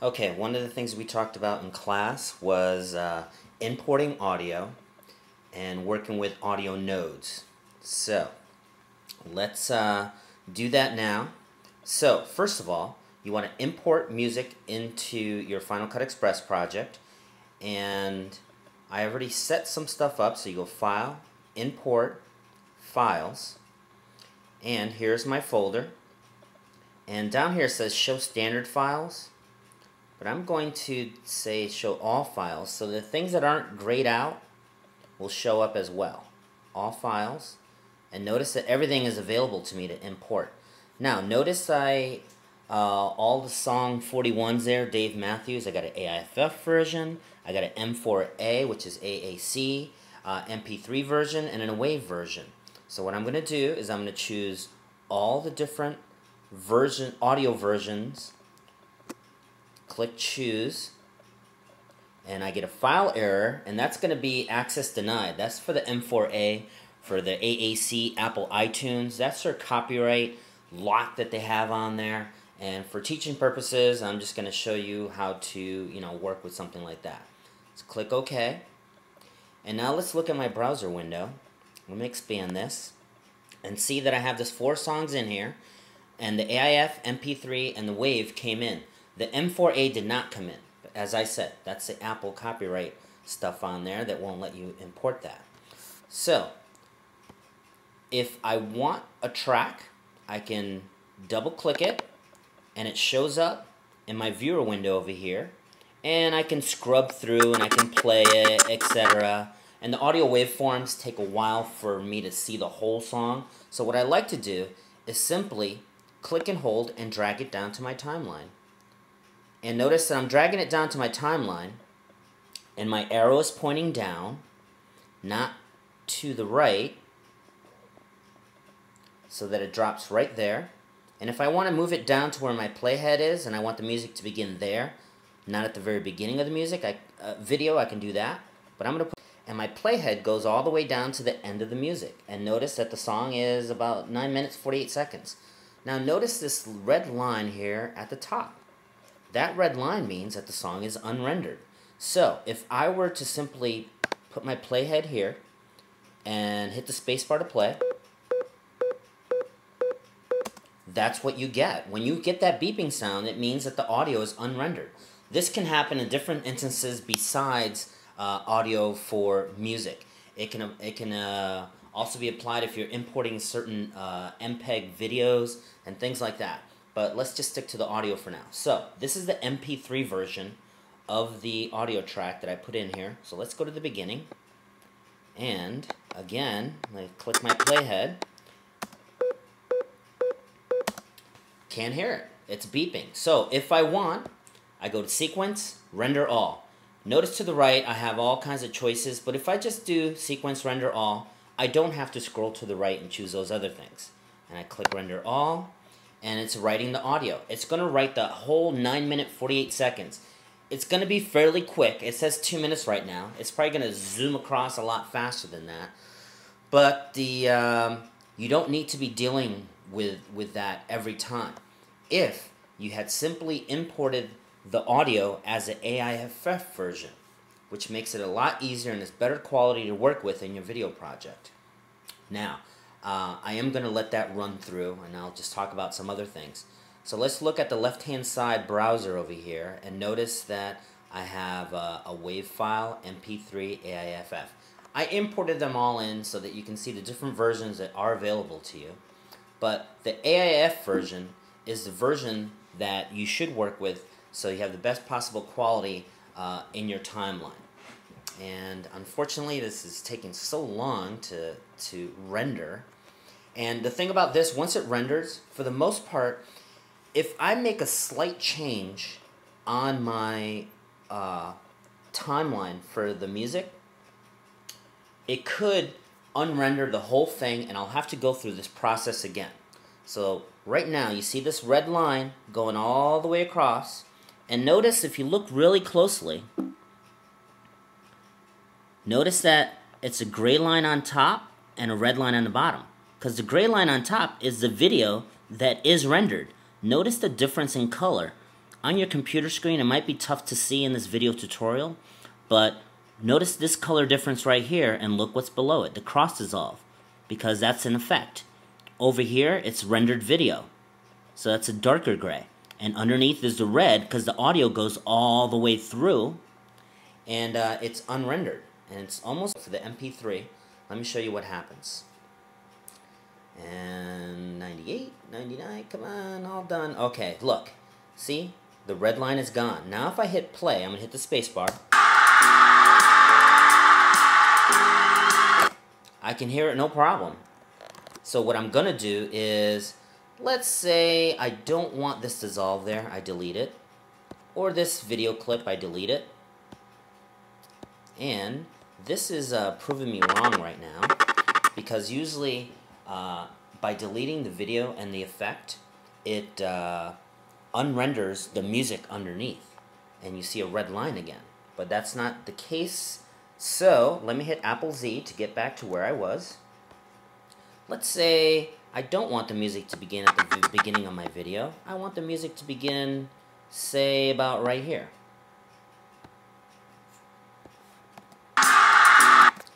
Okay, one of the things we talked about in class was importing audio and working with audio nodes. So, let's do that now. So, first of all, you want to import music into your Final Cut Express project. And I already set some stuff up, so you go File, Import, Files. And here's my folder. And down here it says Show Standard Files. But I'm going to say show all files, so the things that aren't grayed out will show up as well. All files. And notice that everything is available to me to import. Now, notice all the song 41s there, Dave Matthews. I got an AIFF version. I got an M4A, which is AAC, MP3 version, and a WAV version. So what I'm going to do is I'm going to choose all the different audio versions. Click choose, and I get a file error, and that's going to be access denied. That's for the M4A, for the AAC, Apple iTunes. That's their copyright lock that they have on there. And for teaching purposes, I'm just going to show you how to, work with something like that. So click OK. And now let's look at my browser window. Let me expand this and see that I have this 4 songs in here, and the AIF, MP3, and the WAV came in. The M4A did not come in. But as I said, that's the Apple copyright stuff on there that won't let you import that. So, if I want a track, I can double click it, and it shows up in my viewer window over here. And I can scrub through and I can play it, etc. And the audio waveforms take a while for me to see the whole song. So what I like to do is simply click and hold and drag it down to my timeline. And notice that I'm dragging it down to my timeline, and my arrow is pointing down, not to the right, so that it drops right there. And if I want to move it down to where my playhead is, and I want the music to begin there, not at the very beginning of the music, video, I can do that. But I'm going to put, and my playhead goes all the way down to the end of the music. And notice that the song is about 9 minutes, 48 seconds. Now notice this red line here at the top. That red line means that the song is unrendered. So, if I were to simply put my playhead here and hit the spacebar to play, that's what you get. When you get that beeping sound, it means that the audio is unrendered. This can happen in different instances besides audio for music. It can also be applied if you're importing certain MPEG videos and things like that. But let's just stick to the audio for now. So, this is the MP3 version of the audio track that I put in here. So let's go to the beginning. And, again, I click my playhead. Can't hear it. It's beeping. So, if I want, I go to Sequence, Render All. Notice to the right, I have all kinds of choices. But if I just do Sequence, Render All, I don't have to scroll to the right and choose those other things. And I click Render All. And it's writing the audio. It's going to write the whole 9 minute 48 seconds. It's going to be fairly quick. It says 2 minutes right now. It's probably going to zoom across a lot faster than that. But you don't need to be dealing with that every time. If you had simply imported the audio as an AIFF version, which makes it a lot easier and is better quality to work with in your video project. Now, I am going to let that run through, and I'll just talk about some other things. So let's look at the left-hand side browser over here, and notice that I have a WAV file, MP3, AIFF. I imported them all in so that you can see the different versions that are available to you. But the AIF version is the version that you should work with so you have the best possible quality in your timeline. And unfortunately, this is taking so long to render. And the thing about this, once it renders, for the most part, if I make a slight change on my timeline for the music, it could unrender the whole thing, and I'll have to go through this process again. So right now, you see this red line going all the way across. And notice, if you look really closely, notice that it's a gray line on top and a red line on the bottom. Because the gray line on top is the video that is rendered. Notice the difference in color on your computer screen, it might be tough to see in this video tutorial, but notice this color difference right here, and look what's below it, the cross dissolve, because that's an effect. Over here, it's rendered video, so that's a darker gray. And underneath is the red, because the audio goes all the way through, and it's unrendered. And it's almost for the MP3. Let me show you what happens. And 98, 99, come on, all done. Okay, look, see? The red line is gone. Now if I hit play, I'm going to hit the space bar. I can hear it no problem. So what I'm going to do is, let's say I don't want this dissolve there, I delete it. Or this video clip, I delete it. And this is proving me wrong right now, because usually by deleting the video and the effect, it unrenders the music underneath, and you see a red line again. But that's not the case. So let me hit Apple Z to get back to where I was. Let's say I don't want the music to begin at the beginning of my video. I want the music to begin, say, about right here.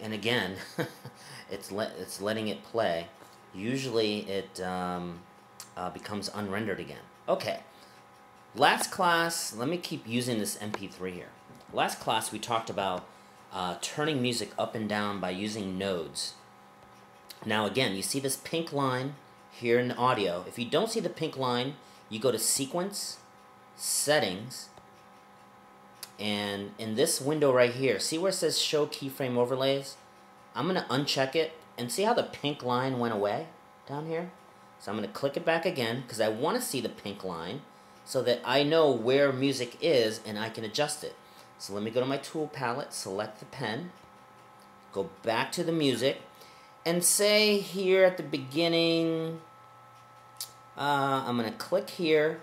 And again, it's letting it play. Usually it becomes unrendered again. Okay, last class, let me keep using this MP3 here. Last class we talked about turning music up and down by using nodes. Now again, you see this pink line here in the audio. If you don't see the pink line, you go to Sequence, Settings, and in this window right here, see where it says Show Keyframe Overlays? I'm going to uncheck it, and see how the pink line went away down here? So I'm going to click it back again, because I want to see the pink line, so that I know where music is, and I can adjust it. So let me go to my tool palette, select the pen, go back to the music, and say here at the beginning, I'm going to click here,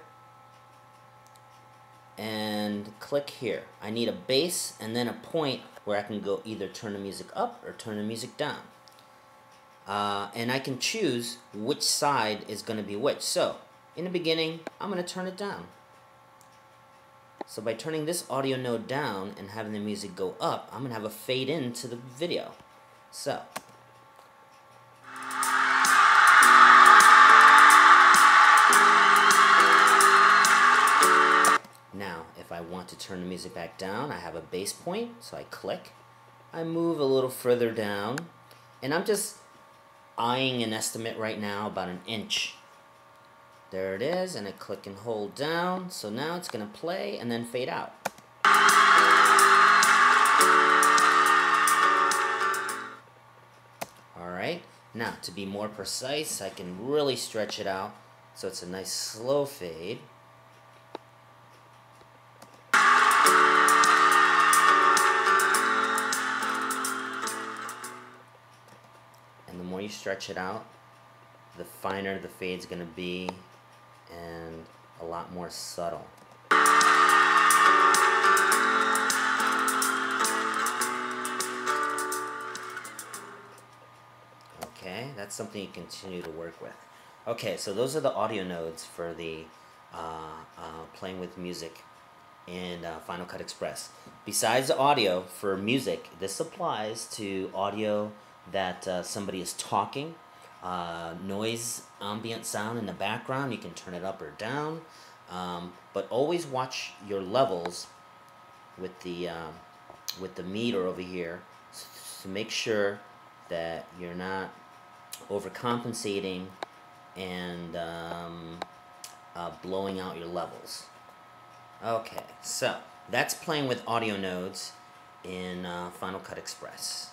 and click here. I need a base and then a point where I can go either turn the music up or turn the music down. And I can choose which side is going to be which. So, in the beginning, I'm going to turn it down. So by turning this audio node down and having the music go up, I'm going to have a fade into the video. So, now, if I want to turn the music back down, I have a base point, so I click. I move a little further down, and I'm just eyeing an estimate right now about an inch. There it is, and I click and hold down, so now it's going to play and then fade out. Alright, now to be more precise, I can really stretch it out, so it's a nice slow fade. And the more you stretch it out, the finer the fade's going to be, and a lot more subtle. Okay, that's something you continue to work with. Okay, so those are the audio nodes for the playing with music in Final Cut Express. Besides the audio for music, this applies to audio that somebody is talking, noise, ambient sound in the background. You can turn it up or down, but always watch your levels with the meter over here to make sure that you're not overcompensating and blowing out your levels. Okay, so that's playing with audio nodes in Final Cut Express.